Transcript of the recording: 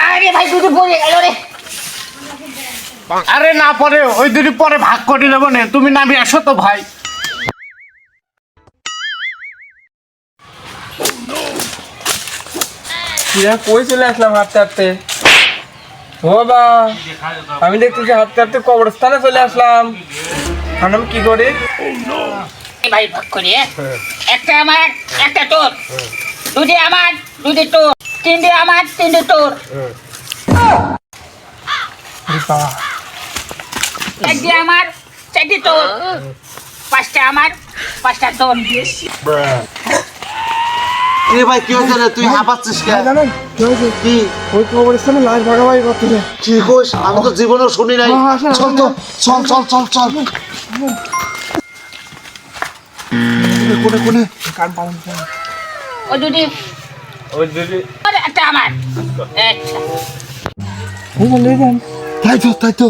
আরে ভাই দুটো পড়ে গেল রে। আরে না পরে ওই দুটি পরে ভাগ করে নেবো না, তুমি নামি আসো তো ভাই। কই চলে আসলাম হাঁটতে হাঁটতে। ও বাবা, আমি দেখতেছি হাঁটতে হাঁটতে কবরস্থানে চলে আসলাম। এখন কি করি? ভাই ভাগ করে একটা আমার একটা তোর, দুটি আমার দুটি তোর, তিনটে আমার তিনটে তোর, চারটে আমার চারটে তোর, পাঁচটা আমার পাঁচটা তোর। এ ভাই কি হয়েছে রে, তুই হাঁপাচ্ছিস কেন? জানেন কি ওই কবরস্থানে লাশ ভাগাভাগি করতেছে। কি কোস? আমি তো জীবনেও শুনি নাই। আসেন, চল তো, চল চল চল চল। কোনে কোনে? ওই দুটি তোর, একটা আমার, একটা তাই তো তাই তো।